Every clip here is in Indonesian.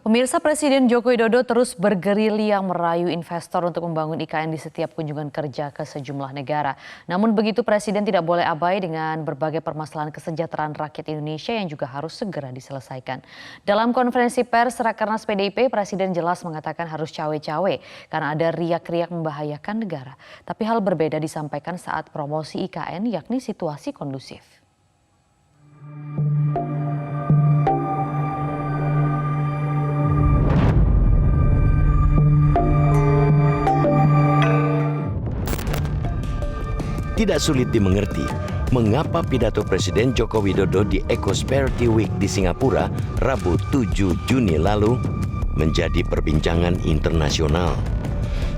Pemirsa, Presiden Joko Widodo terus bergerilya merayu investor untuk membangun IKN di setiap kunjungan kerja ke sejumlah negara. Namun begitu, Presiden tidak boleh abai dengan berbagai permasalahan kesejahteraan rakyat Indonesia yang juga harus segera diselesaikan. Dalam konferensi pers Rakernas PDIP, Presiden jelas mengatakan harus cawe-cawe karena ada riak-riak membahayakan negara. Tapi hal berbeda disampaikan saat promosi IKN, yakni situasi kondusif. Tidak sulit dimengerti mengapa pidato Presiden Joko Widodo di Ecosperity Week di Singapura Rabu 7 Juni lalu menjadi perbincangan internasional.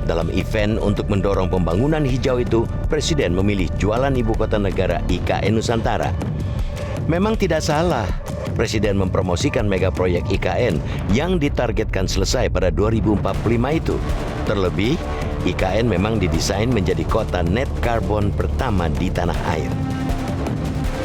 Dalam event untuk mendorong pembangunan hijau itu, Presiden memilih jualan ibu kota negara IKN Nusantara. Memang tidak salah Presiden mempromosikan mega proyek IKN yang ditargetkan selesai pada 2045 itu. Terlebih, IKN memang didesain menjadi kota net karbon pertama di tanah air.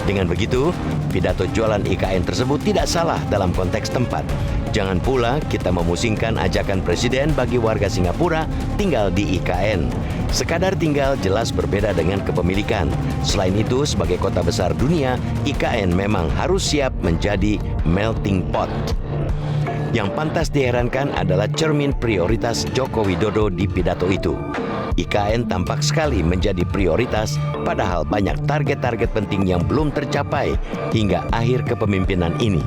Dengan begitu, pidato jualan IKN tersebut tidak salah dalam konteks tempat. Jangan pula kita memusingkan ajakan Presiden bagi warga Singapura tinggal di IKN. Sekadar tinggal jelas berbeda dengan kepemilikan. Selain itu, sebagai kota besar dunia, IKN memang harus siap menjadi melting pot. Yang pantas diherankan adalah cermin prioritas Joko Widodo di pidato itu. IKN tampak sekali menjadi prioritas, padahal banyak target-target penting yang belum tercapai hingga akhir kepemimpinan ini.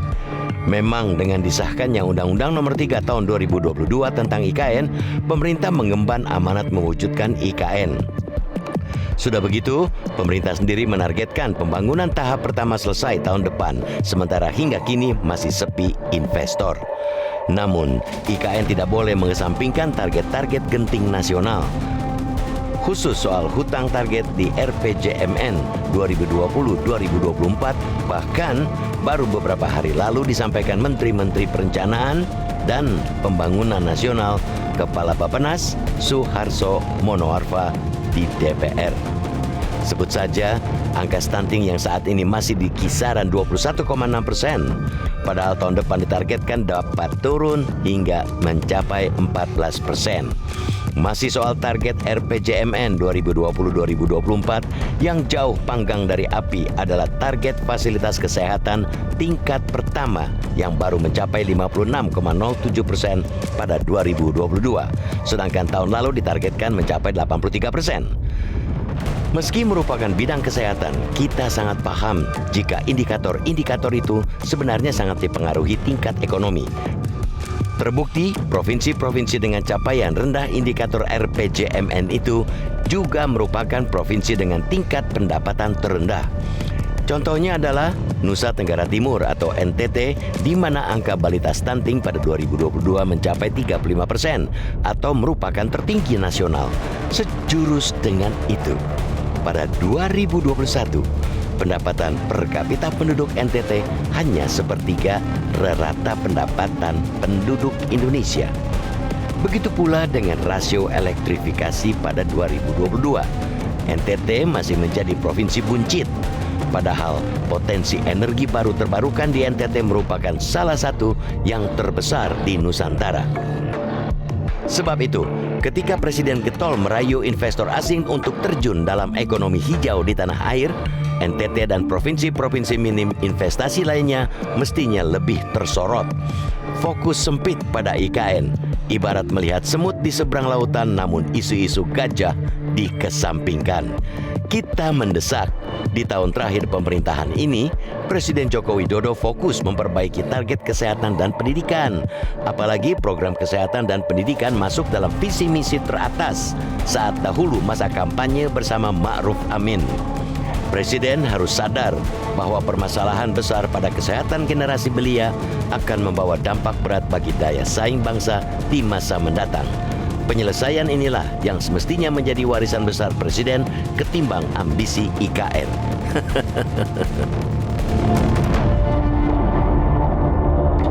Memang dengan disahkannya Undang-Undang Nomor 3 Tahun 2022 tentang IKN, pemerintah mengemban amanat mewujudkan IKN. Sudah begitu, pemerintah sendiri menargetkan pembangunan tahap pertama selesai tahun depan, sementara hingga kini masih sepi investor. Namun, IKN tidak boleh mengesampingkan target-target genting nasional. Khusus soal hutang target di RPJMN 2020-2024, bahkan baru beberapa hari lalu disampaikan Menteri-Menteri Perencanaan dan Pembangunan Nasional Kepala Bappenas Suharso Monoarfa di DPR. Sebut saja angka stunting yang saat ini masih di kisaran 21,6%, padahal tahun depan ditargetkan dapat turun hingga mencapai 14%. Masih soal target RPJMN 2020-2024 yang jauh panggang dari api adalah target fasilitas kesehatan tingkat pertama yang baru mencapai 56,07% pada 2022, sedangkan tahun lalu ditargetkan mencapai 83%. Meski merupakan bidang kesehatan, kita sangat paham jika indikator-indikator itu sebenarnya sangat dipengaruhi tingkat ekonomi. Terbukti, provinsi-provinsi dengan capaian rendah indikator RPJMN itu juga merupakan provinsi dengan tingkat pendapatan terendah. Contohnya adalah Nusa Tenggara Timur atau NTT, di mana angka balita stunting pada 2022 mencapai 35% atau merupakan tertinggi nasional. Sejurus dengan itu, pada 2021, pendapatan per kapita penduduk NTT hanya sepertiga rata pendapatan penduduk Indonesia. Begitu pula dengan rasio elektrifikasi pada 2022. NTT masih menjadi provinsi buncit. Padahal potensi energi baru terbarukan di NTT merupakan salah satu yang terbesar di Nusantara. Sebab itu, ketika Presiden getol merayu investor asing untuk terjun dalam ekonomi hijau di tanah air, NTT dan provinsi-provinsi minim investasi lainnya mestinya lebih tersorot. Fokus sempit pada IKN, ibarat melihat semut di seberang lautan namun isu-isu gajah dikesampingkan. Kita mendesak, di tahun terakhir pemerintahan ini, Presiden Joko Widodo fokus memperbaiki target kesehatan dan pendidikan. Apalagi program kesehatan dan pendidikan masuk dalam visi misi teratas saat dahulu masa kampanye bersama Ma'ruf Amin. Presiden harus sadar bahwa permasalahan besar pada kesehatan generasi belia akan membawa dampak berat bagi daya saing bangsa di masa mendatang. Penyelesaian inilah yang semestinya menjadi warisan besar Presiden ketimbang ambisi IKN.